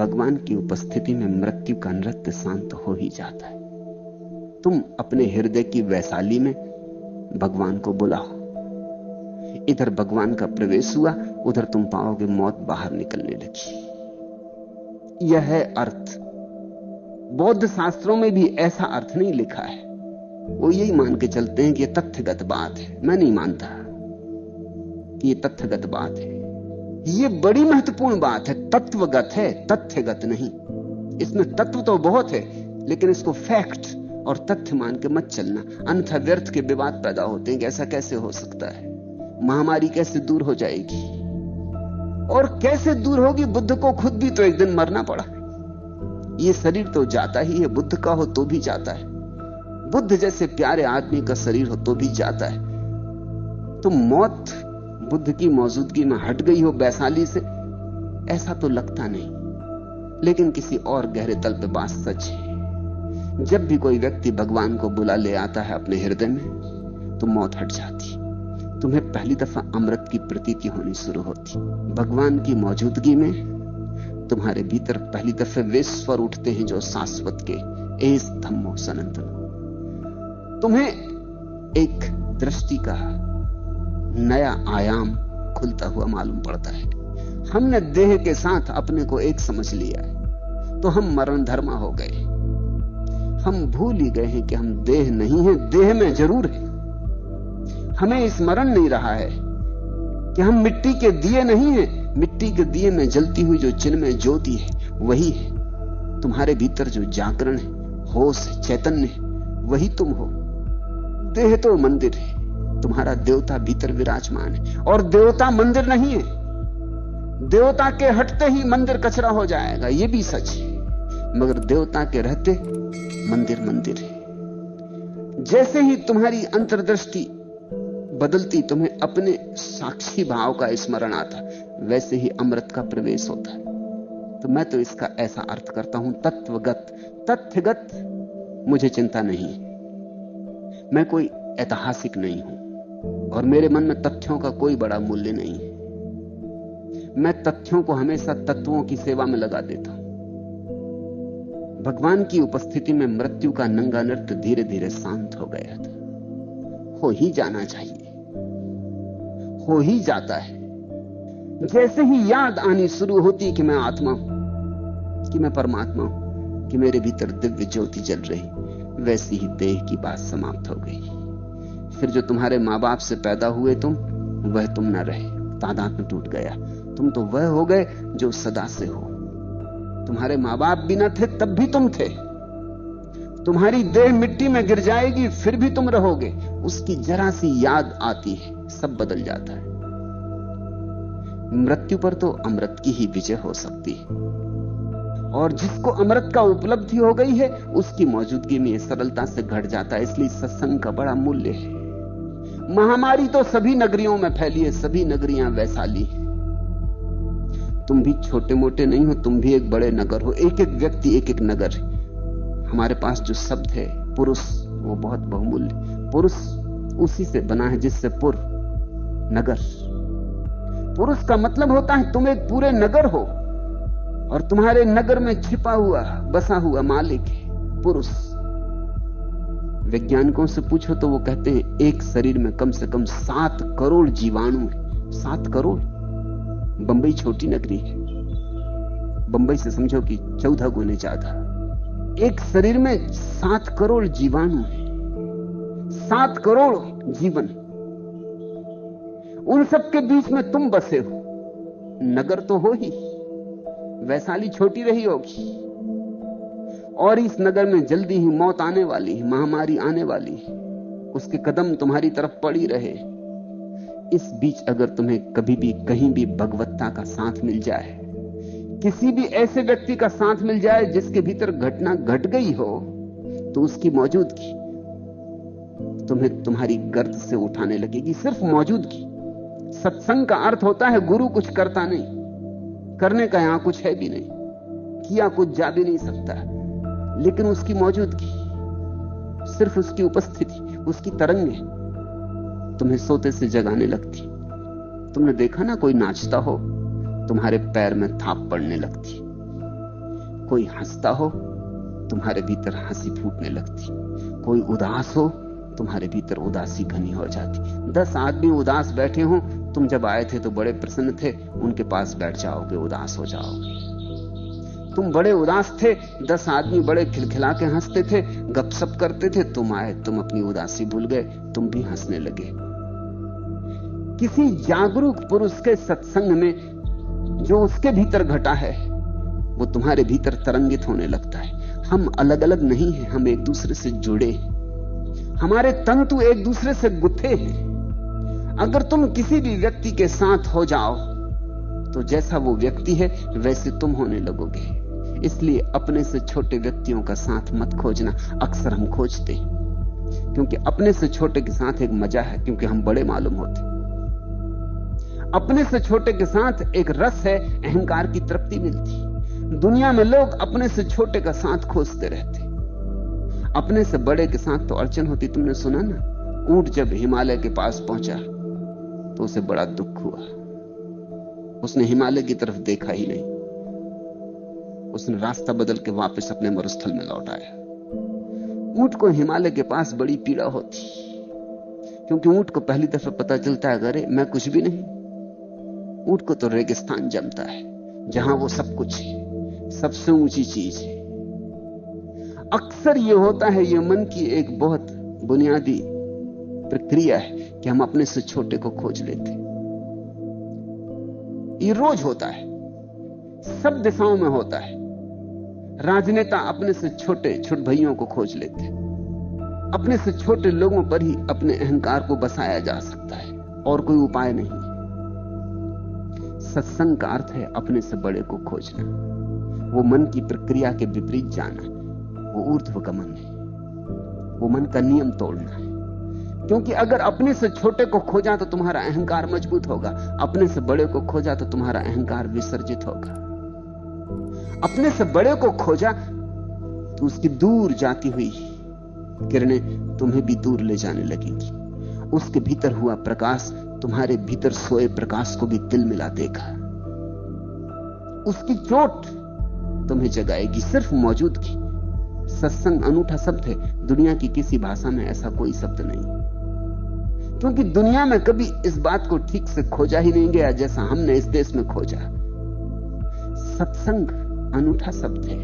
भगवान की उपस्थिति में मृत्यु का नृत्य शांत हो ही जाता है। तुम अपने हृदय की वैशाली में भगवान को बुलाओ। इधर भगवान का प्रवेश हुआ, उधर तुम पाओगे मौत बाहर निकलने लगी। यह है अर्थ। बौद्ध शास्त्रों में भी ऐसा अर्थ नहीं लिखा है। वो यही मान के चलते हैं कि यह तथ्यगत बात है। मैं नहीं मानता कि यह तथ्यगत बात है। यह बड़ी महत्वपूर्ण बात है। तत्वगत है, तथ्यगत नहीं। इसमें तत्व तो बहुत है, लेकिन इसको फैक्ट और तथ्य मान के मत चलना, अन्यथा व्यर्थ के विवाद पैदा होते हैं कि ऐसा कैसे हो सकता है, महामारी कैसे दूर हो जाएगी। और कैसे दूर होगी? बुद्ध को खुद भी तो एक दिन मरना पड़ा। ये शरीर तो जाता ही है, बुद्ध का हो तो भी जाता है, बुद्ध जैसे प्यारे आदमी का शरीर हो तो भी जाता है। तो मौत बुद्ध की मौजूदगी में हट गई हो वैशाली से, ऐसा तो लगता नहीं, लेकिन किसी और गहरे तल पे बात सच है। जब भी कोई व्यक्ति भगवान को बुला ले आता है अपने हृदय में, तो मौत हट जाती। तुम्हें पहली दफा अमृत की प्रतीति होनी शुरू होती। भगवान की मौजूदगी में तुम्हारे भीतर पहली दफे वे स्वर उठते हैं जो शाश्वत के, एस धम्मो सनातनो। तुम्हें एक दृष्टि का नया आयाम खुलता हुआ मालूम पड़ता है। हमने देह के साथ अपने को एक समझ लिया है, तो हम मरण धर्मा हो गए। हम भूल ही गए हैं कि हम देह नहीं है, देह में जरूर है। हमें स्मरण नहीं रहा है कि हम मिट्टी के दिए नहीं हैं। मिट्टी के दिए में जलती हुई जो चिन्मय ज्योति है, वही है। तुम्हारे भीतर जो जागरण है, होश है, चैतन्य है, वही तुम हो। देह तो मंदिर है, तुम्हारा देवता भीतर विराजमान है। और देवता मंदिर नहीं है। देवता के हटते ही मंदिर कचरा हो जाएगा, यह भी सच है। मगर देवता के रहते मंदिर मंदिर है। जैसे ही तुम्हारी अंतर्दृष्टि बदलती, तुम्हें अपने साक्षी भाव का स्मरण आता, वैसे ही अमृत का प्रवेश होता है। तो मैं तो इसका ऐसा अर्थ करता हूं, तत्वगत। तथ्यगत मुझे चिंता नहीं है। मैं कोई ऐतिहासिक नहीं हूं और मेरे मन में तथ्यों का कोई बड़ा मूल्य नहीं है। मैं तथ्यों को हमेशा तत्वों की सेवा में लगा देता हूं। भगवान की उपस्थिति में मृत्यु का नंगा नृत्य धीरे धीरे शांत हो गया था। हो ही जाना चाहिए, हो ही जाता है। जैसे ही याद आनी शुरू होती कि मैं आत्मा हूं, कि मैं परमात्मा हूं, कि मेरे भीतर दिव्य ज्योति जल रही, वैसी ही देह की बात समाप्त हो गई। फिर जो तुम्हारे मां बाप से पैदा हुए तुम, वह तुम न रहे, तादात्म्य टूट गया। तुम तो वह हो गए जो सदा से हो। तुम्हारे मां बाप भी न थे, तब भी तुम थे। तुम्हारी देह मिट्टी में गिर जाएगी, फिर भी तुम रहोगे। उसकी जरा सी याद आती है, सब बदल जाता है। मृत्यु पर तो अमृत की ही विजय हो सकती है। और जिसको अमृत का उपलब्धि हो गई है, उसकी मौजूदगी में सरलता से घट जाता है। इसलिए सत्संग का बड़ा मूल्य है। महामारी तो सभी नगरियों में फैली है, सभी नगरियां वैशाली है। तुम भी छोटे मोटे नहीं हो, तुम भी एक बड़े नगर हो। एक एक व्यक्ति एक एक नगर है। हमारे पास जो शब्द है पुरुष, वो बहुत बहुमूल्य। पुरुष उसी से बना है जिससे पुर, नगर। पुरुष का मतलब होता है तुम एक पूरे नगर हो और तुम्हारे नगर में छिपा हुआ, बसा हुआ मालिक है पुरुष। वैज्ञानिकों से पूछो तो वो कहते हैं एक शरीर में कम से कम 7 करोड़ जीवाणु है। 7 करोड़। बंबई छोटी नगरी है, बंबई से समझो कि 14 गुने ज्यादा। एक शरीर में 7 करोड़ जीवाणु है, 7 करोड़ जीवन। उन सब के बीच में तुम बसे हो। नगर तो हो ही, वैशाली छोटी रही होगी, और इस नगर में जल्दी ही मौत आने वाली है, महामारी आने वाली है। उसके कदम तुम्हारी तरफ पड़ी रहे। इस बीच अगर तुम्हें कभी भी कहीं भी भगवत्ता का साथ मिल जाए, किसी भी ऐसे व्यक्ति का साथ मिल जाए जिसके भीतर घटना घट गई हो, तो उसकी मौजूदगी तुम्हें तुम्हारी गर्द से उठाने लगेगी। सिर्फ मौजूदगी। सत्संग का अर्थ होता है गुरु कुछ करता नहीं, करने का यहां कुछ है भी नहीं, किया कुछ जा भी नहीं सकता, लेकिन उसकी मौजूदगी, सिर्फ उसकी उपस्थिति, उसकी तरंगें तुम्हें सोते से जगाने लगती। तुमने देखा ना, कोई नाचता हो, तुम्हारे पैर में थाप पड़ने लगती। कोई हंसता हो, तुम्हारे भीतर हंसी फूटने लगती। कोई उदास हो, तुम्हारे भीतर उदासी घनी हो जाती। 10 आदमी उदास बैठे हों, तुम जब आए थे तो बड़े प्रसन्न थे, उनके पास बैठ जाओगे, उदास हो जाओगे। तुम बड़े उदास थे, 10 आदमी बड़े खिलखिला के हंसते थे, गपशप करते थे, तुम आए, तुम अपनी उदासी भूल गए, तुम भी हंसने लगे। किसी जागरूक पुरुष के सत्संग में जो उसके भीतर घटा है, वो तुम्हारे भीतर तरंगित होने लगता है। हम अलग अलग नहीं हैं, हम एक दूसरे से जुड़े हैं, हमारे तंतु एक दूसरे से गुथे हैं। अगर तुम किसी भी व्यक्ति के साथ हो जाओ तो जैसा वो व्यक्ति है वैसे तुम होने लगोगे। इसलिए अपने से छोटे व्यक्तियों का साथ मत खोजना। अक्सर हम खोजते हैं क्योंकि अपने से छोटे के साथ एक मजा है, क्योंकि हम बड़े मालूम होते। अपने से छोटे के साथ एक रस है, अहंकार की तृप्ति मिलती। दुनिया में लोग अपने से छोटे का साथ खोजते रहते, अपने से बड़े के साथ तो अड़चन होती। तुमने सुना ना, ऊंट जब हिमालय के पास पहुंचा तो उसे बड़ा दुख हुआ। उसने हिमालय की तरफ देखा ही नहीं, उसने रास्ता बदल के वापस अपने मरुस्थल में लौट आया। ऊंट को हिमालय के पास बड़ी पीड़ा होती, क्योंकि ऊंट को पहली दफा पता चलता है, अरे मैं कुछ भी नहीं। ऊंट को तो रेगिस्तान जमता है, जहां वो सब कुछ है, सबसे ऊंची चीज है। अक्सर ये होता है, ये मन की एक बहुत बुनियादी प्रक्रिया है कि हम अपने से छोटे को खोज लेते। ये रोज होता है, सब दिशाओं में होता है। राजनेता अपने से छोटे छोटे भाइयों को खोज लेते। अपने से छोटे लोगों पर ही अपने अहंकार को बसाया जा सकता है, और कोई उपाय नहीं। सत्संग का अर्थ है अपने से बड़े को खोजना, वो मन की प्रक्रिया के विपरीत जाना, वो ऊर्ध्वगमन है, वो मन का नियम तोड़ना है। क्योंकि अगर अपने से छोटे को खोजा तो तुम्हारा अहंकार मजबूत होगा, अपने से बड़े को खोजा तो तुम्हारा अहंकार विसर्जित होगा। अपने से बड़े को खोजा तो उसकी दूर जाती हुई किरणें तुम्हें भी दूर ले जाने लगेंगी। उसके भीतर हुआ प्रकाश तुम्हारे भीतर सोए प्रकाश को भी तिल मिला देगा। उसकी चोट तुम्हें जगाएगी, सिर्फ मौजूदगी। सत्संग अनूठा शब्द है, दुनिया की किसी भाषा में ऐसा कोई शब्द नहीं, क्योंकि दुनिया में कभी इस बात को ठीक से खोजा ही नहीं गया जैसा हमने इस देश में खोजा। सत्संग अनूठा शब्द है,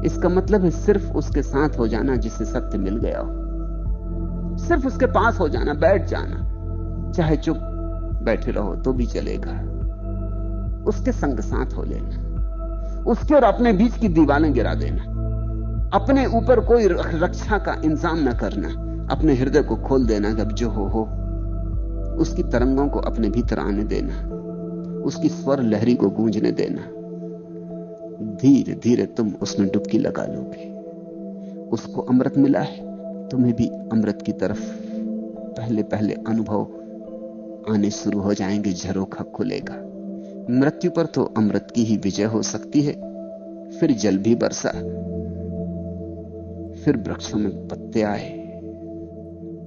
इसका मतलब है सिर्फ उसके साथ हो जाना जिसे सत्य मिल गया हो, सिर्फ उसके पास हो जाना, बैठ जाना, चाहे चुप बैठे रहो तो भी चलेगा। उसके संग साथ हो लेना, उसके और अपने बीच की दीवारें गिरा देना, अपने ऊपर कोई रक्षा का इंतजाम न करना, अपने हृदय को खोल देना कि अब जो हो, उसकी तरंगों को अपने भीतर आने देना, उसकी स्वर लहरी को गूंजने देना। धीरे धीरे तुम उसमें डुबकी लगा लोगे। उसको अमृत मिला है, तुम्हें भी अमृत की तरफ पहले पहले अनुभव आने शुरू हो जाएंगे, झरोखा खुलेगा। मृत्यु पर तो अमृत की ही विजय हो सकती है। फिर जल भी बरसा, फिर वृक्षों में पत्ते आए,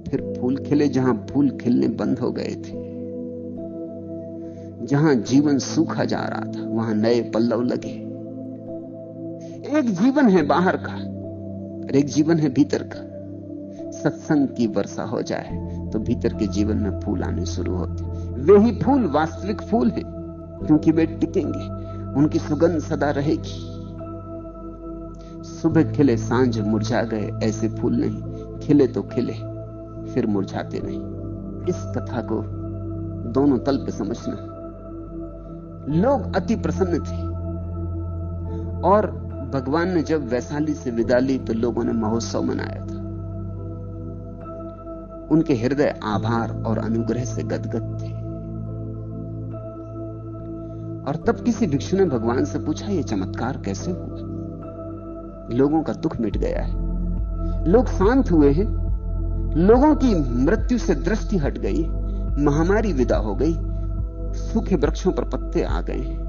फिर फूल खिले जहां फूल खिलने बंद हो गए थे। जहां जीवन सूखा जा रहा था वहां नए पल्लव लगे। एक जीवन है बाहर का और एक जीवन है भीतर का। सत्संग की वर्षा हो जाए तो भीतर के जीवन में फूल आने शुरू होते। वे ही फूल वास्तविक फूल हैं, क्योंकि वे टिकेंगे, उनकी सुगंध सदा रहेगी। सुबह खिले सांझ मुरझा गए ऐसे फूल नहीं, खिले तो खिले फिर मुरझाते नहीं। इस कथा को दोनों तल पे समझना। लोग अति प्रसन्न थे और भगवान ने जब वैशाली से विदा ली तो लोगों ने महोत्सव मनाया था। उनके हृदय आभार और अनुग्रह से गदगद थे। और तब किसी भिक्षु ने भगवान से पूछा, यह चमत्कार कैसे हुआ? लोगों का दुख मिट गया है, लोग शांत हुए हैं, लोगों की मृत्यु से दृष्टि हट गई, महामारी विदा हो गई, सूखे वृक्षों पर पत्ते आ गए हैं।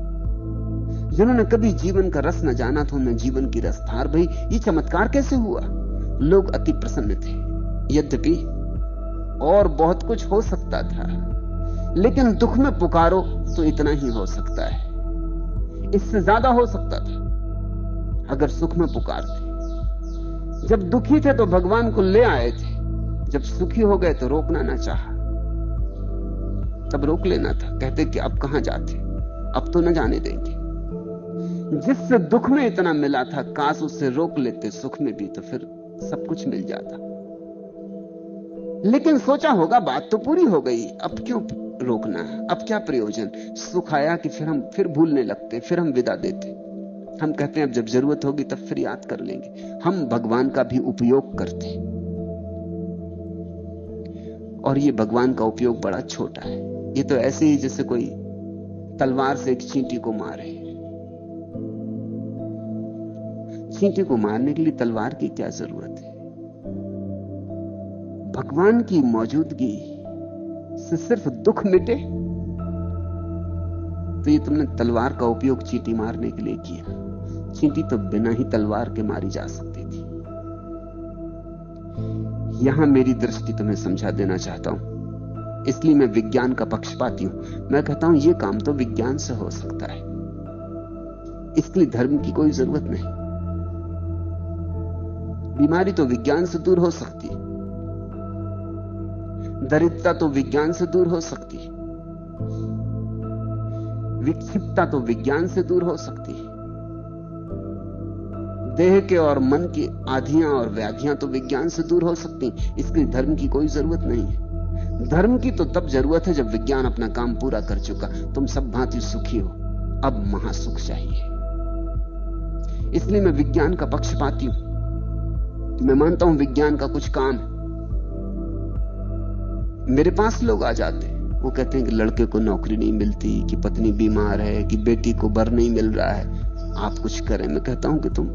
जिन्होंने कभी जीवन का रस न जाना था उन्हें जीवन की रसधार भई। ये चमत्कार कैसे हुआ? लोग अति प्रसन्न थे। यद्यपि और बहुत कुछ हो सकता था, लेकिन दुख में पुकारो तो इतना ही हो सकता है, इससे ज्यादा हो सकता था। अगर सुख में पुकारते। जब दुखी थे तो भगवान को ले आए थे, जब सुखी हो गए तो रोकना ना चाहा, तब रोक लेना था। कहते कि अब कहां जाते, अब तो न जाने देंगे। जिससे दुख में इतना मिला था, काश उससे रोक लेते सुख में भी, तो फिर सब कुछ मिल जाता। लेकिन सोचा होगा बात तो पूरी हो गई, अब क्यों रोकना, अब क्या प्रयोजन। सुख आया कि फिर हम फिर भूलने लगते, फिर हम विदा देते। हम कहते हैं अब जब जरूरत होगी तब फिर याद कर लेंगे। हम भगवान का भी उपयोग करते, और ये भगवान का उपयोग बड़ा छोटा है। ये तो ऐसे ही जैसे कोई तलवार से एक चींटी को मारे। चींटी को मारने के लिए तलवार की क्या जरूरत है। भगवान की मौजूदगी से सिर्फ दुख मिटे तो ये तुमने तलवार का उपयोग चींटी मारने के लिए किया। चींटी तो बिना ही तलवार के मारी जा सकती थी। यहां मेरी दृष्टि तुम्हें समझा देना चाहता हूं, इसलिए मैं विज्ञान का पक्षपाती हूं। मैं कहता हूं यह काम तो विज्ञान से हो सकता है, इसलिए धर्म की कोई जरूरत नहीं। बीमारी तो विज्ञान से दूर हो सकती है, दरिद्रता तो विज्ञान से दूर हो सकती है, विक्षिप्तता तो विज्ञान से दूर हो सकती है, देह के और मन की आधियां और व्याधियां तो विज्ञान से दूर हो सकती। इसलिए धर्म की कोई जरूरत नहीं है। धर्म की तो तब जरूरत है जब विज्ञान अपना काम पूरा कर चुका, तुम सब भांति सुखी हो, अब महासुख चाहिए। इसलिए मैं विज्ञान का पक्षपाती हूं। मैं मानता हूं विज्ञान का कुछ काम है। मेरे पास लोग आ जाते, वो कहते हैं कि लड़के को नौकरी नहीं मिलती, कि पत्नी बीमार है, कि बेटी को बर नहीं मिल रहा है, आप कुछ करें। मैं कहता हूं कि तुम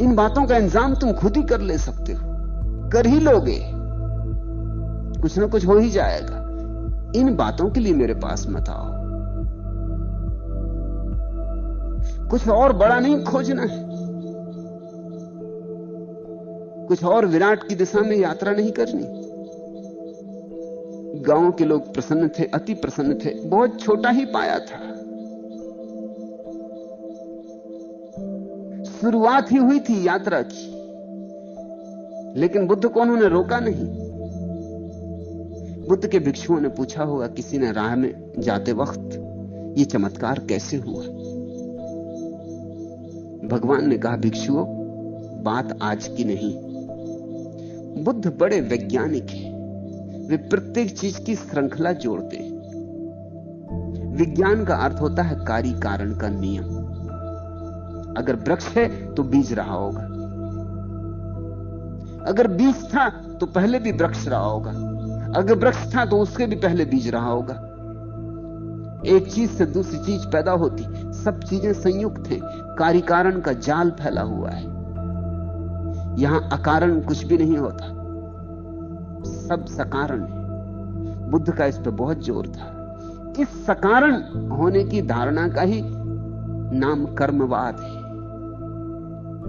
इन बातों का इंतजाम तुम खुद ही कर ले सकते हो, कर ही लोगे, कुछ ना कुछ हो ही जाएगा। इन बातों के लिए मेरे पास मत आओ। कुछ और बड़ा नहीं खोजना है, कुछ और विराट की दिशा में यात्रा नहीं करनी। गांव के लोग प्रसन्न थे, अति प्रसन्न थे, बहुत छोटा ही पाया था, शुरुआत ही हुई थी यात्रा की। लेकिन बुद्ध को उन्होंने रोका नहीं। बुद्ध के भिक्षुओं ने पूछा होगा, किसी ने राह में जाते वक्त ये चमत्कार कैसे हुआ। भगवान ने कहा, भिक्षुओं बात आज की नहीं। बुद्ध बड़े वैज्ञानिक हैं, वे प्रत्येक चीज की श्रृंखला जोड़ते हैं। विज्ञान का अर्थ होता है कार्य कारण का नियम। अगर वृक्ष है तो बीज रहा होगा, अगर बीज था तो पहले भी वृक्ष रहा होगा, अगर वृक्ष था तो उसके भी पहले बीज रहा होगा। एक चीज से दूसरी चीज पैदा होती, सब चीजें संयुक्त हैं, कार्य कारण का जाल फैला हुआ है। यहां अकारण कुछ भी नहीं होता, सब सकारण है। बुद्ध का इस पर बहुत जोर था। इस सकारण होने की धारणा का ही नाम कर्मवाद है।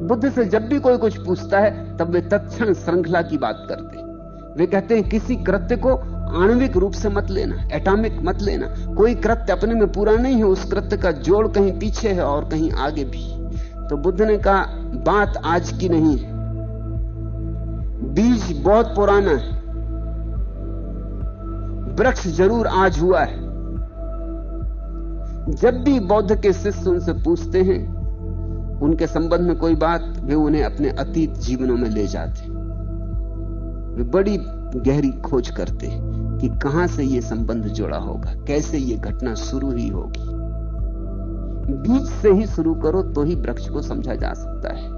बुद्ध से जब भी कोई कुछ पूछता है तब वे तत्क्षण श्रृंखला की बात करते। वे कहते हैं किसी कृत्य को आणविक रूप से मत लेना, एटॉमिक मत लेना। कोई कृत्य अपने में पूरा नहीं है, उस कृत्य का जोड़ कहीं पीछे है और कहीं आगे भी। तो बुद्ध ने कहा, बात आज की नहीं है, बीज बहुत पुराना है, वृक्ष जरूर आज हुआ है। जब भी बौद्ध के शिष्य उनसे पूछते हैं उनके संबंध में कोई बात, वे उन्हें अपने अतीत जीवनों में ले जाते। वे बड़ी गहरी खोज करते कि कहां से यह संबंध जुड़ा होगा, कैसे यह घटना शुरू ही होगी। बीज से ही शुरू करो तो ही वृक्ष को समझा जा सकता है।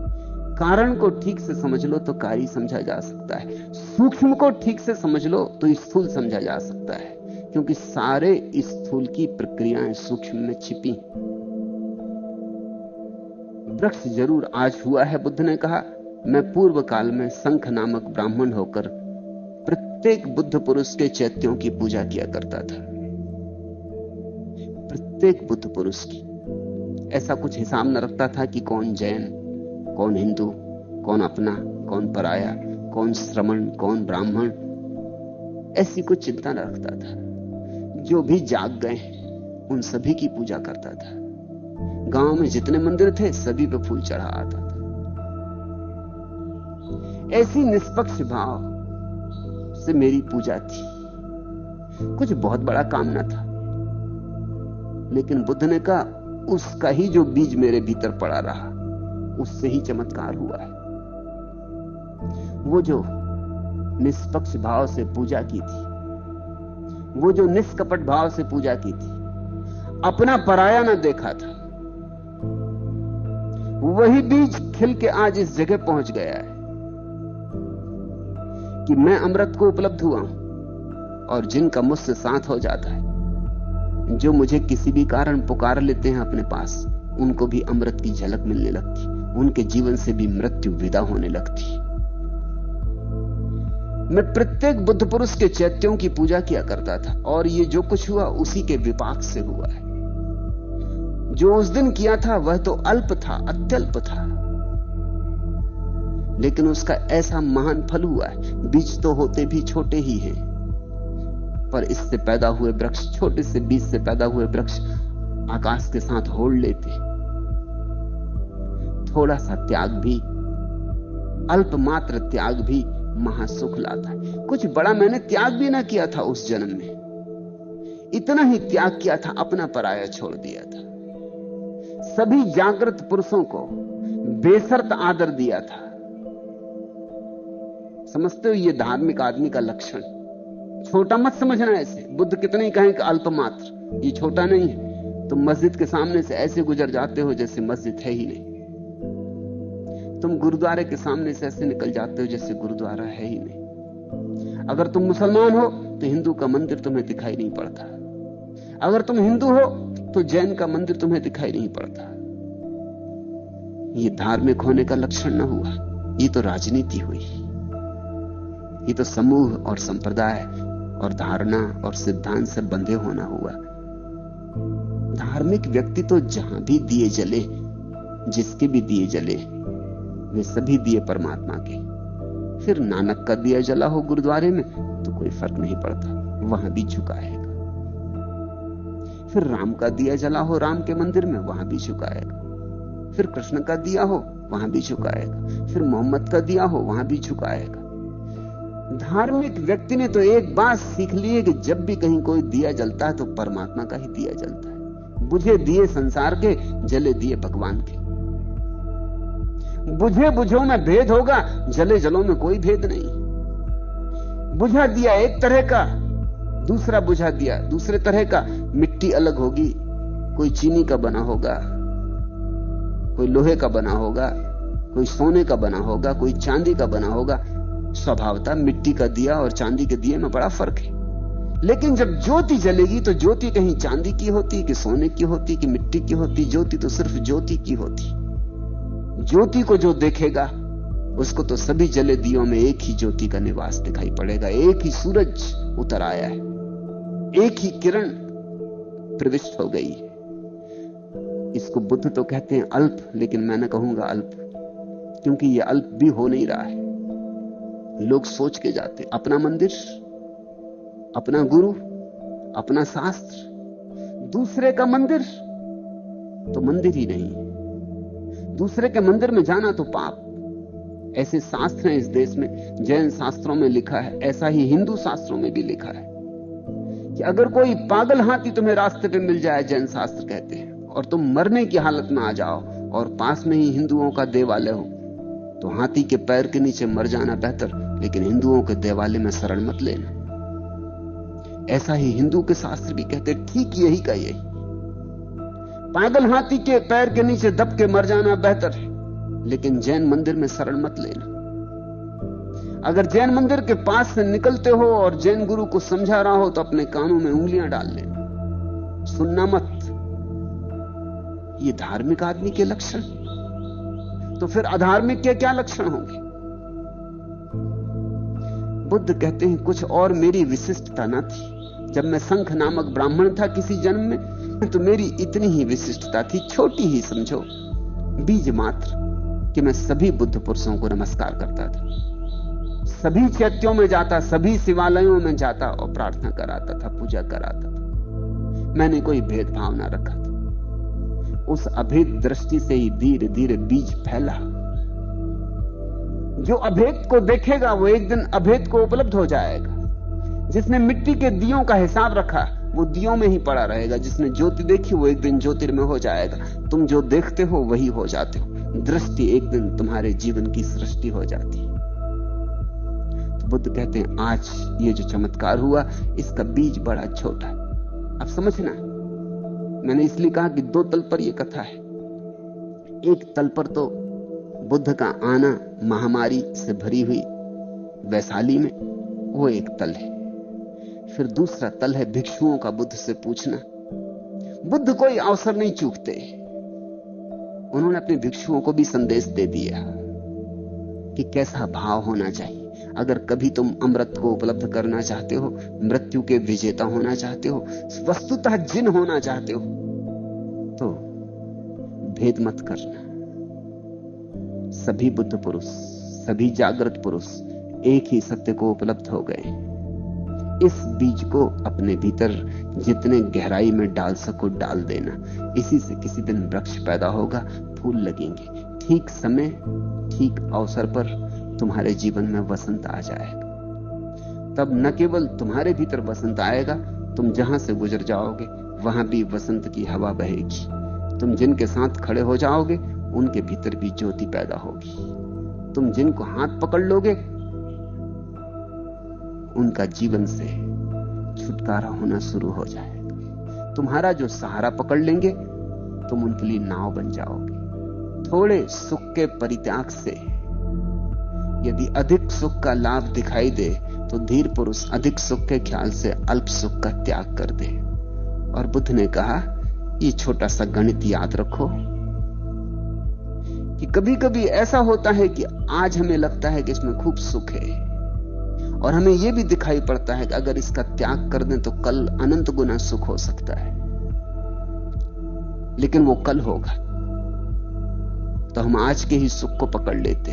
कारण को ठीक से समझ लो तो कार्य समझा जा सकता है। सूक्ष्म को ठीक से समझ लो तो स्थूल समझा जा सकता है, क्योंकि सारे स्थूल की प्रक्रियाएं सूक्ष्म में छिपी। वृक्ष जरूर आज हुआ है। बुद्ध ने कहा, मैं पूर्व काल में शंख नामक ब्राह्मण होकर प्रत्येक बुद्ध पुरुष के चैत्यों की पूजा किया करता था। प्रत्येक बुद्ध पुरुष की। ऐसा कुछ हिसाब न रखता था कि कौन जैन, कौन हिंदू, कौन अपना, कौन पराया, कौन श्रमण, कौन ब्राह्मण। ऐसी कुछ चिंता न रखता था। जो भी जाग गए उन सभी की पूजा करता था। गांव में जितने मंदिर थे सभी पे फूल चढ़ा आता था। ऐसी निष्पक्ष भाव से मेरी पूजा थी। कुछ बहुत बड़ा काम न था, लेकिन बुद्ध ने कहा उसका ही जो बीज मेरे भीतर पड़ा रहा, उससे ही चमत्कार हुआ है। वो जो निष्पक्ष भाव से पूजा की थी, वो जो निष्कपट भाव से पूजा की थी, अपना पराया न देखा था, वही बीज खिल के आज इस जगह पहुंच गया है कि मैं अमृत को उपलब्ध हुआ हूं। और जिनका मुझसे साथ हो जाता है, जो मुझे किसी भी कारण पुकार लेते हैं अपने पास, उनको भी अमृत की झलक मिलने लगती, उनके जीवन से भी मृत्यु विदा होने लगती। मैं प्रत्येक बुद्ध पुरुष के चैत्यों की पूजा किया करता था, और ये जो कुछ हुआ उसी के विपाक से हुआ है। जो उस दिन किया था वह तो अल्प था, अत्यल्प था, लेकिन उसका ऐसा महान फल हुआ है। बीज तो होते भी छोटे ही हैं, पर इससे पैदा हुए वृक्ष, छोटे से बीज से पैदा हुए वृक्ष आकाश के साथ होड़ लेते। थोड़ा सा त्याग भी, अल्प मात्र त्याग भी महासुख लाता है। कुछ बड़ा मैंने त्याग भी ना किया था उस जन्म में, इतना ही त्याग किया था, अपना पराया छोड़ दिया था। सभी जागृत पुरुषों को बेशर्त आदर दिया था। समझते हो, ये धार्मिक आदमी का लक्षण। छोटा मत समझना ऐसे। बुद्ध कितने ही कहें कि अल्प मात्र, ये छोटा नहीं है। तुम मस्जिद के सामने से ऐसे गुजर जाते हो जैसे मस्जिद है ही नहीं। तुम गुरुद्वारे के सामने से ऐसे निकल जाते हो जैसे गुरुद्वारा है ही नहीं। अगर तुम मुसलमान हो तो हिंदू का मंदिर तुम्हें दिखाई नहीं पड़ता। अगर तुम हिंदू हो तो जैन का मंदिर तुम्हें दिखाई नहीं पड़ता। ये धार्मिक होने का लक्षण न हुआ, ये तो राजनीति हुई। ये तो समूह और संप्रदाय और धारणा और सिद्धांत से बंधे होना हुआ। धार्मिक व्यक्ति तो जहां भी दिए जले, जिसके भी दिए जले, वे सभी दिए परमात्मा के। फिर नानक का दिया जला हो गुरुद्वारे में तो कोई फर्क नहीं पड़ता, वहां भी झुकाएगा। फिर राम का दिया जला हो राम के मंदिर में, वहां भी झुकाएगा। फिर कृष्ण का दिया हो वहां भी झुकाएगा। फिर मोहम्मद का दिया हो वहां भी झुकाएगा। धार्मिक व्यक्ति ने तो एक बात सीख ली है कि जब भी कहीं कोई दिया जलता है तो परमात्मा का ही दिया जलता है। बुझे दिए संसार के, जले दिए भगवान के। बुझे बुझो में भेद होगा, जले जलो में कोई भेद नहीं। बुझा दिया एक तरह का, दूसरा बुझा दिया दूसरे तरह का। मिट्टी अलग होगी, कोई चीनी का बना होगा, कोई लोहे का बना होगा, कोई सोने का बना होगा, कोई चांदी का बना होगा। स्वभावतः मिट्टी का दिया और चांदी के दिए में बड़ा फर्क है। लेकिन जब ज्योति जलेगी तो ज्योति कहीं चांदी की होती कि सोने की होती कि मिट्टी की होती? ज्योति तो सिर्फ ज्योति की होती। ज्योति को जो देखेगा उसको तो सभी जले दियों में एक ही ज्योति का निवास दिखाई पड़ेगा। एक ही सूरज उतर आया है, एक ही किरण प्रविष्ट हो गई है। इसको बुद्ध तो कहते हैं अल्प, लेकिन मैं न कहूंगा अल्प, क्योंकि यह अल्प भी हो नहीं रहा है। लोग सोच के जाते अपना मंदिर, अपना गुरु, अपना शास्त्र। दूसरे का मंदिर तो मंदिर ही नहीं, दूसरे के मंदिर में जाना तो पाप। ऐसे शास्त्र हैं इस देश में। जैन शास्त्रों में लिखा है, ऐसा ही हिंदू शास्त्रों में भी लिखा है कि अगर कोई पागल हाथी तुम्हें रास्ते पे मिल जाए, जैन शास्त्र कहते हैं, और तुम मरने की हालत में आ जाओ और पास में ही हिंदुओं का देवालय हो, तो हाथी के पैर के नीचे मर जाना बेहतर, लेकिन हिंदुओं के देवालय में शरण मत लेना। ऐसा ही हिंदू के शास्त्र भी कहते, ठीक यही का यही। पागल हाथी के पैर के नीचे दब के मर जाना बेहतर है, लेकिन जैन मंदिर में शरण मत लेना। अगर जैन मंदिर के पास से निकलते हो और जैन गुरु को समझा रहा हो तो अपने कानों में उंगलियां डाल लेना, सुनना मत। ये धार्मिक आदमी के लक्षण, तो फिर अधार्मिक के क्या लक्षण होंगे? बुद्ध कहते हैं कुछ और मेरी विशिष्टता न थी। जब मैं शंख नामक ब्राह्मण था किसी जन्म में, तो मेरी इतनी ही विशिष्टता थी, छोटी ही समझो, बीज मात्र, कि मैं सभी बुद्ध पुरुषों को नमस्कार करता था, सभी चैत्यों में जाता, सभी शिवालयों में जाता और प्रार्थना कराता था, पूजा कराता था। मैंने कोई भेदभाव ना रखा था। उस अभेद दृष्टि से ही धीरे धीरे बीज फैला। जो अभेद को देखेगा वो एक दिन अभेद को उपलब्ध हो जाएगा। जिसने मिट्टी के दियों का हिसाब रखा वो दियों में ही पड़ा रहेगा। जिसने ज्योति देखी वो एक दिन ज्योतिर्मय हो जाएगा। तुम जो देखते हो वही हो जाते हो। दृष्टि एक दिन तुम्हारे जीवन की सृष्टि हो जाती है। तो बुद्ध कहते हैं आज ये जो चमत्कार हुआ इसका बीज बड़ा छोटा है। अब समझना, मैंने इसलिए कहा कि दो तल पर यह कथा है। एक तल पर तो बुद्ध का आना महामारी से भरी हुई वैशाली में, वो एक तल है। फिर दूसरा तल है भिक्षुओं का बुद्ध से पूछना। बुद्ध कोई अवसर नहीं चूकते। उन्होंने अपने भिक्षुओं को भी संदेश दे दिया कि कैसा भाव होना चाहिए। अगर कभी तुम अमृत को उपलब्ध करना चाहते हो, मृत्यु के विजेता होना चाहते हो, वस्तुतः जिन होना चाहते हो, तो भेद मत करना। सभी बुद्ध पुरुष, सभी जागृत पुरुष एक ही सत्य को उपलब्ध हो गए। इस बीज को अपने भीतर जितने गहराई में डाल सको डाल देना। इसी से किसी दिन वृक्ष पैदा होगा, फूल लगेंगे। ठीक समय, ठीक अवसर पर तुम्हारे जीवन में वसंत आ जाएगा। तब न केवल तुम्हारे भीतर वसंत आएगा, तुम जहां से गुजर जाओगे वहां भी वसंत की हवा बहेगी। तुम जिनके साथ खड़े हो जाओगे उनके भीतर भी ज्योति पैदा होगी। तुम जिनको हाथ पकड़ लोगे उनका जीवन से छुटकारा होना शुरू हो जाएगा। तुम्हारा जो सहारा पकड़ लेंगे तुम उनके लिए नाव बन जाओगे। थोड़े सुख के परित्याग से यदि अधिक सुख का लाभ दिखाई दे तो धीर पुरुष अधिक सुख के ख्याल से अल्प सुख का त्याग कर दे। और बुद्ध ने कहा ये छोटा सा गणित याद रखो कि कभी कभी ऐसा होता है कि आज हमें लगता है कि इसमें खूब सुख है और हमें यह भी दिखाई पड़ता है कि अगर इसका त्याग कर दें तो कल अनंत गुना सुख हो सकता है। लेकिन वो कल होगा तो हम आज के ही सुख को पकड़ लेते,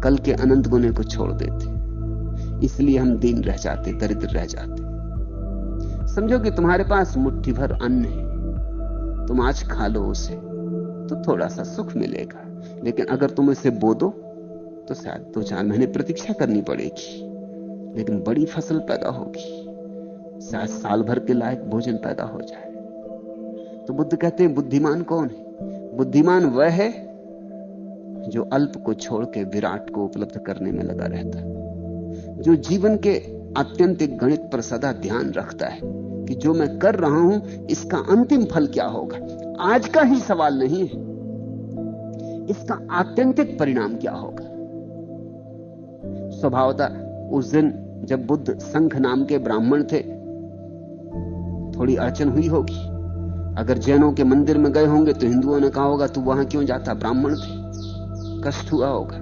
कल के अनंत गुने को छोड़ देते। इसलिए हम दीन रह जाते, दरिद्र रह जाते। समझो कि तुम्हारे पास मुट्ठी भर अन्न है, तुम आज खा लो उसे तो थोड़ा सा सुख मिलेगा। लेकिन अगर तुम इसे बो दो तो शायद 2-4 महीने प्रतीक्षा करनी पड़ेगी, लेकिन बड़ी फसल पैदा होगी। शायद साल भर के लायक भोजन पैदा हो जाए। तो बुद्ध कहते हैं बुद्धिमान कौन है? बुद्धिमान वह है जो अल्प को छोड़ के विराट को उपलब्ध करने में लगा रहता है, जो जीवन के आत्यंतिक गणित पर सदा ध्यान रखता है कि जो मैं कर रहा हूं इसका अंतिम फल क्या होगा। आज का ही सवाल नहीं है, इसका आत्यंतिक परिणाम क्या होगा। स्वभावतः उस दिन जब बुद्ध संघ नाम के ब्राह्मण थे, थोड़ी अड़चन हुई होगी। अगर जैनों के मंदिर में गए होंगे तो हिंदुओं ने कहा होगा तू वहां क्यों जाता, ब्राह्मण थे, कष्ट हुआ होगा।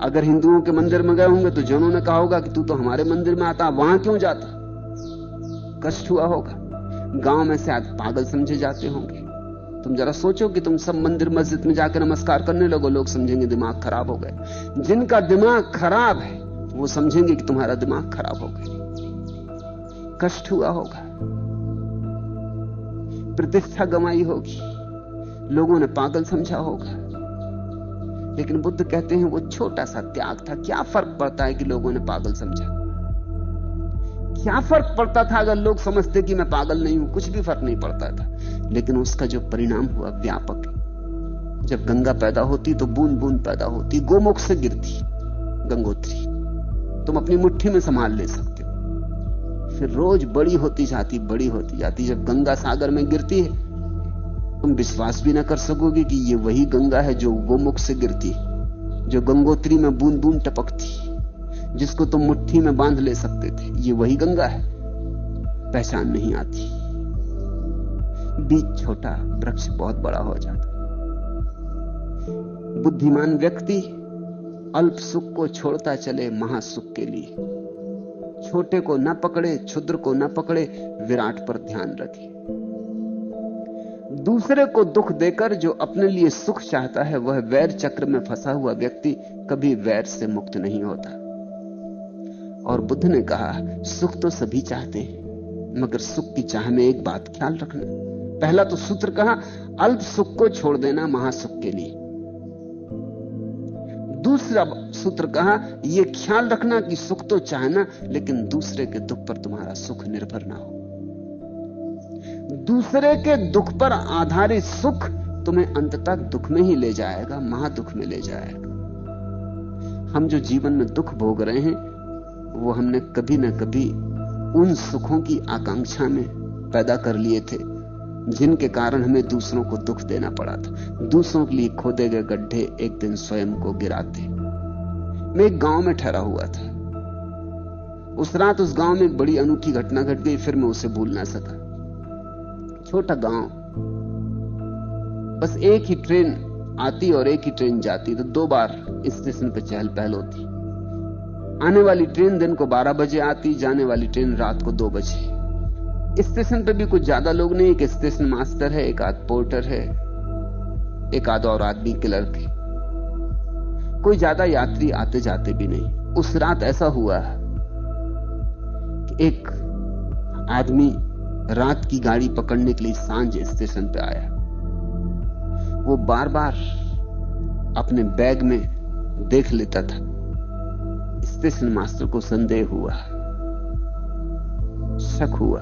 अगर हिंदुओं के मंदिर में गए होंगे तो जैनों ने कहा होगा कि तू तो हमारे मंदिर में आता, वहां क्यों जाता, कष्ट हुआ होगा। गांव में शायद पागल समझे जाते होंगे। तुम जरा सोचो कि तुम सब मंदिर मस्जिद में जाकर नमस्कार करने लगो, लोग समझेंगे दिमाग खराब हो गए। जिनका दिमाग खराब है वो समझेंगे कि तुम्हारा दिमाग खराब हो गया। कष्ट हुआ होगा, प्रतिष्ठा गंवाई होगी, लोगों ने पागल समझा होगा। लेकिन बुद्ध कहते हैं वो छोटा सा त्याग था। क्या फर्क पड़ता है कि लोगों ने पागल समझा? क्या फर्क पड़ता था अगर लोग समझते कि मैं पागल नहीं हूं? कुछ भी फर्क नहीं पड़ता था। लेकिन उसका जो परिणाम हुआ व्यापक है। जब गंगा पैदा होती तो बूंद बूंद पैदा होती, गोमुख से गिरती गंगोत्री, तुम अपनी मुट्ठी में संभाल ले सकते हो। फिर रोज बड़ी होती जाती, बड़ी होती जाती। जब गंगा सागर में गिरती है तुम विश्वास भी ना कर सकोगे कि ये वही गंगा है जो गोमुख से गिरती, जो गंगोत्री में बूंद बूंद टपकती, जिसको तुम मुट्ठी में बांध ले सकते थे। ये वही गंगा है, पहचान नहीं आती। बीज छोटा, वृक्ष बहुत बड़ा हो जाता। बुद्धिमान व्यक्ति अल्प सुख को छोड़ता चले महासुख के लिए। छोटे को न पकड़े, क्षुद्र को न पकड़े, विराट पर ध्यान रखे। दूसरे को दुख देकर जो अपने लिए सुख चाहता है, वह वैर चक्र में फंसा हुआ व्यक्ति कभी वैर से मुक्त नहीं होता। और बुद्ध ने कहा सुख तो सभी चाहते हैं, मगर सुख की चाह में एक बात ख्याल रखना, पहला तो सूत्र कहा, अल्प सुख को छोड़ देना महासुख के लिए। दूसरा सूत्र कहा, यह ख्याल रखना कि सुख तो चाहना, लेकिन दूसरे के दुख पर तुम्हारा सुख निर्भर ना हो। दूसरे के दुख पर आधारित सुख तुम्हें अंततः दुख में ही ले जाएगा, महादुख में ले जाएगा। हम जो जीवन में दुख भोग रहे हैं, वो हमने कभी ना कभी उन सुखों की आकांक्षा में पैदा कर लिए थे जिनके कारण हमें दूसरों को दुख देना पड़ा था। दूसरों के लिए खोदे गए गड्ढे एक दिन स्वयं को गिराते। मैं एक गांव में ठहरा हुआ था। उस रात उस गांव में एक बड़ी अनूठी घटना घट गई, फिर मैं उसे भूल ना सका। छोटा गांव, बस एक ही ट्रेन आती और एक ही ट्रेन जाती, तो 2 बार स्टेशन पे चहल पहल होती। आने वाली ट्रेन दिन को 12 बजे आती, जाने वाली ट्रेन रात को 2 बजे। स्टेशन पे भी कुछ ज्यादा लोग नहीं, एक स्टेशन मास्टर है, एक आध पोर्टर है, एक आध और आदमी क्लर्क है। कोई ज्यादा यात्री आते जाते भी नहीं। उस रात ऐसा हुआ कि एक आदमी रात की गाड़ी पकड़ने के लिए सांझ स्टेशन पे आया। वो बार बार अपने बैग में देख लेता था। स्टेशन मास्टर को संदेह हुआ, शक हुआ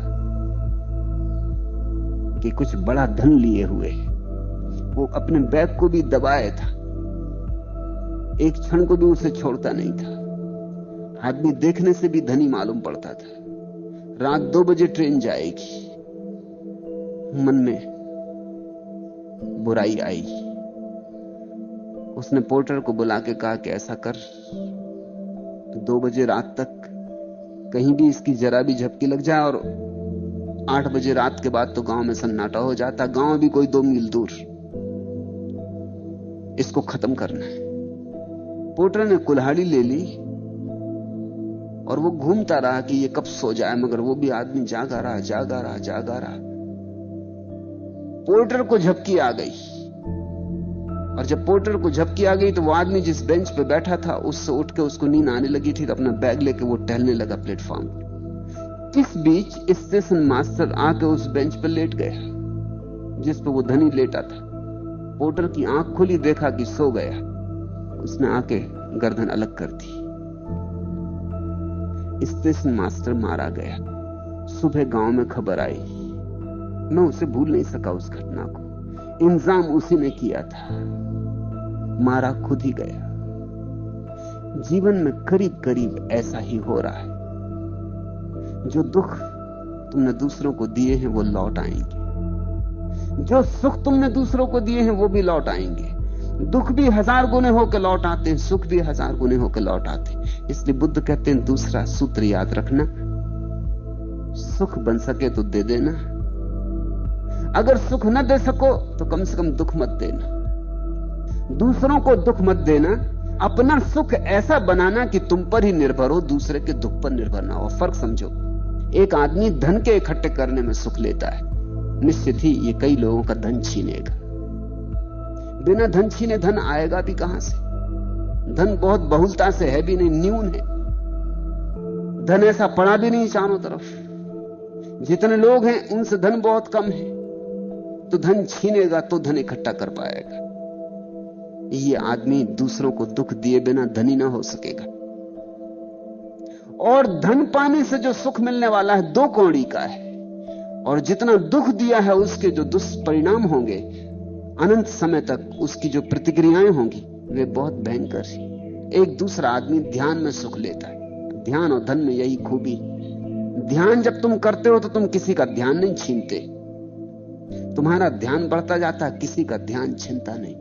कि कुछ बड़ा धन लिए हुए। वो अपने बैग को भी दबाए था, एक क्षण को भी उसे छोड़ता नहीं था। आदमी देखने से भी धनी मालूम पड़ता था। रात 2 बजे ट्रेन जाएगी। मन में बुराई आई। उसने पोर्टर को बुला के कहा कि ऐसा कर, 2 बजे रात तक कहीं भी इसकी जरा भी झपकी लग जाए, और 8 बजे रात के बाद तो गांव में सन्नाटा हो जाता। गांव भी कोई 2 मील दूर। इसको खत्म करना है। पोर्टर ने कुल्हाड़ी ले ली और वो घूमता रहा कि ये कब सो जाए, मगर वो भी आदमी जागा रहा, जागा रहा, जागा रहा। पोर्टर को झपकी आ गई, और जब पोर्टर को झपकी आ गई तो वो आदमी जिस बेंच पे बैठा था उससे उठ के उसको नींद आने लगी थी, तो अपना बैग लेके वो टहलने लगा प्लेटफॉर्म पर। इस बीच स्टेशन मास्टर आके उस बेंच पर लेट गया जिस पे वो धनी लेटा था। पोर्टर की आंख खुली, देखा कि सो गया। उसने आके गर्दन अलग कर दी। स्टेशन मास्टर मारा गया। सुबह गांव में खबर आई। मैं उसे भूल नहीं सका उस घटना को। इंतजाम उसी ने किया था, मारा खुद ही गया। जीवन में करीब करीब ऐसा ही हो रहा है। जो दुख तुमने दूसरों को दिए हैं वो लौट आएंगे, जो सुख तुमने दूसरों को दिए हैं वो भी लौट आएंगे। दुख भी 1000 गुने होकर लौट आते हैं, सुख भी 1000 गुने होकर लौट आते हैं। इसलिए बुद्ध कहते हैं, दूसरा सूत्र याद रखना, सुख बन सके तो दे देना, अगर सुख न दे सको तो कम से कम दुख मत देना। दूसरों को दुख मत देना, अपना सुख ऐसा बनाना कि तुम पर ही निर्भर हो, दूसरे के दुख पर निर्भर ना हो। फर्क समझो। एक आदमी धन के इकट्ठे करने में सुख लेता है, निश्चित ही ये कई लोगों का धन छीनेगा। बिना धन छीने धन आएगा भी कहां से? धन बहुत बहुलता से है भी नहीं, न्यून है। धन ऐसा पड़ा भी नहीं चारों तरफ। जितने लोग हैं उनसे धन बहुत कम है, तो धन छीनेगा तो धन इकट्ठा कर पाएगा। ये आदमी दूसरों को दुख दिए बिना धनी ना हो सकेगा। और धन पाने से जो सुख मिलने वाला है 2 कौड़ी का है, और जितना दुख दिया है उसके जो दुष्परिणाम होंगे अनंत समय तक, उसकी जो प्रतिक्रियाएं होंगी वे बहुत भयंकर हैं। एक दूसरा आदमी ध्यान में सुख लेता है। ध्यान और धन में यही खूबी। ध्यान जब तुम करते हो तो तुम किसी का ध्यान नहीं छीनते, तुम्हारा ध्यान बढ़ता जाता है, किसी का ध्यान छीनता नहीं।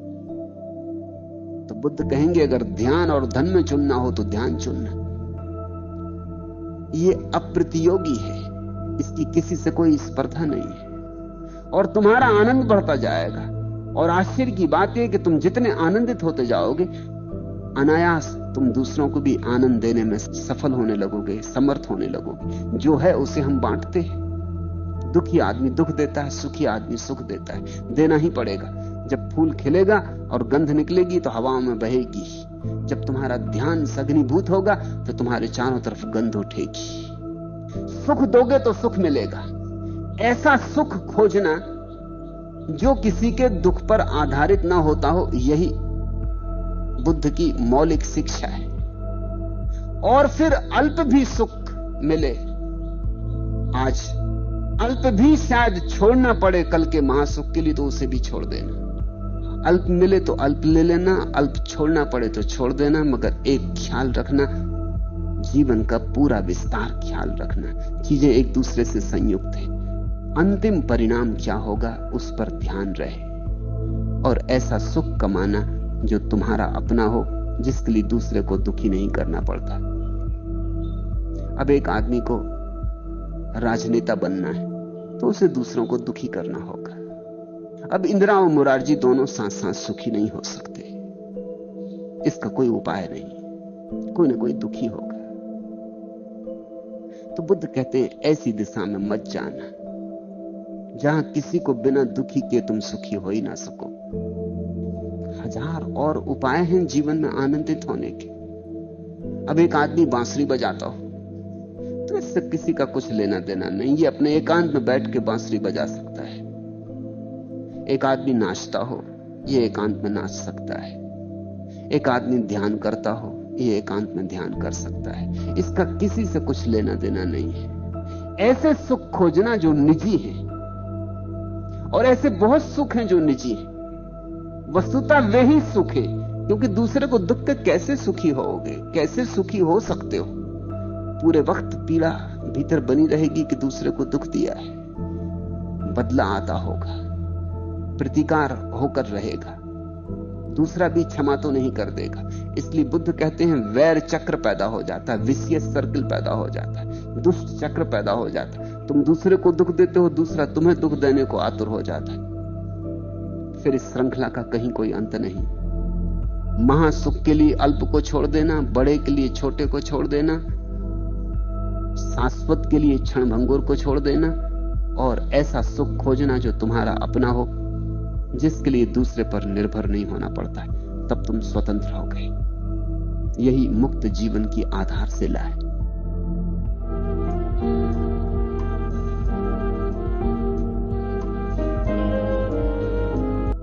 तो बुद्ध कहेंगे, अगर ध्यान और धन में चुनना हो तो ध्यान चुनना। ये अप्रतियोगी है, इसकी किसी से कोई स्पर्धा नहीं है, और तुम्हारा आनंद बढ़ता जाएगा। और आश्चर्य की बात यह कि तुम जितने आनंदित होते जाओगे, अनायास तुम दूसरों को भी आनंद देने में सफल होने लगोगे, समर्थ होने लगोगे। जो है उसे हम बांटते हैं। दुखी आदमी दुख देता है, सुखी आदमी सुख देता है। देना ही पड़ेगा। जब फूल खिलेगा और गंध निकलेगी तो हवाओं में बहेगी। जब तुम्हारा ध्यान सघनीभूत होगा तो तुम्हारे चारों तरफ गंध उठेगी। सुख दोगे तो सुख मिलेगा। ऐसा सुख खोजना जो किसी के दुख पर आधारित ना होता हो, यही बुद्ध की मौलिक शिक्षा है। और फिर अल्प भी सुख मिले आज, अल्प भी शायद छोड़ना पड़े कल के महासुख के लिए, तो उसे भी छोड़ देना। अल्प मिले तो अल्प ले लेना, अल्प छोड़ना पड़े तो छोड़ देना, मगर एक ख्याल रखना, जीवन का पूरा विस्तार ख्याल रखना। चीजें एक दूसरे से संयुक्त हैं। अंतिम परिणाम क्या होगा उस पर ध्यान रहे, और ऐसा सुख कमाना जो तुम्हारा अपना हो, जिसके लिए दूसरे को दुखी नहीं करना पड़ता। अब एक आदमी को राजनेता बनना है तो उसे दूसरों को दुखी करना होगा। अब इंदिरा और मुरारजी दोनों साथ साथ सुखी नहीं हो सकते, इसका कोई उपाय नहीं, कोई ना कोई दुखी होगा। तो बुद्ध कहते हैं ऐसी दिशा में मत जाना जहां किसी को बिना दुखी के तुम सुखी हो ही ना सको। हजार और उपाय हैं जीवन में आनंदित होने के। अब एक आदमी बांसुरी बजाता हो तो इससे किसी का कुछ लेना देना नहीं, ये अपने एकांत में बैठ के बांसुरी बजा सकता है। एक आदमी नाचता हो, ये एकांत में नाच सकता है। एक आदमी ध्यान करता हो, ये एकांत में ध्यान कर सकता है। इसका किसी से कुछ लेना देना नहीं है। ऐसे सुख खोजना जो निजी है, और ऐसे बहुत सुख हैं जो निजी हैं। वस्तुतः वे ही सुख है, क्योंकि दूसरे को दुख के कैसे सुखी होगे, कैसे सुखी हो सकते हो? पूरे वक्त पीड़ा भीतर बनी रहेगी कि दूसरे को दुख दिया है। बदला आता होगा, प्रतिकार होकर रहेगा, दूसरा भी क्षमा तो नहीं कर देगा। इसलिए बुद्ध कहते हैं वैर चक्र पैदा हो जाता है, विशियस सर्किल पैदा हो जाता है, दुष्ट चक्र पैदा हो जाता है। तुम दूसरे को दुख देते हो, दूसरा तुम्हें दुख देने को आतुर हो जाता है। फिर इस श्रृंखला का कहीं कोई अंत नहीं। महासुख के लिए अल्प को छोड़ देना, बड़े के लिए छोटे को छोड़ देना, शाश्वत के लिए क्षणभंगुर को छोड़ देना, और ऐसा सुख खोजना जो तुम्हारा अपना हो, जिसके लिए दूसरे पर निर्भर नहीं होना पड़ता है। तब तुम स्वतंत्र हो गए। यही मुक्त जीवन की आधारशिला है।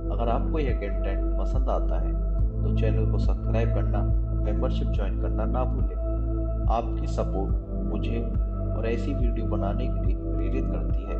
अगर आपको यह कंटेंट पसंद आता है तो चैनल को सब्सक्राइब करना, मेंबरशिप ज्वाइन करना ना भूलें। आपकी सपोर्ट मुझे और ऐसी वीडियो बनाने के लिए प्रेरित करती है।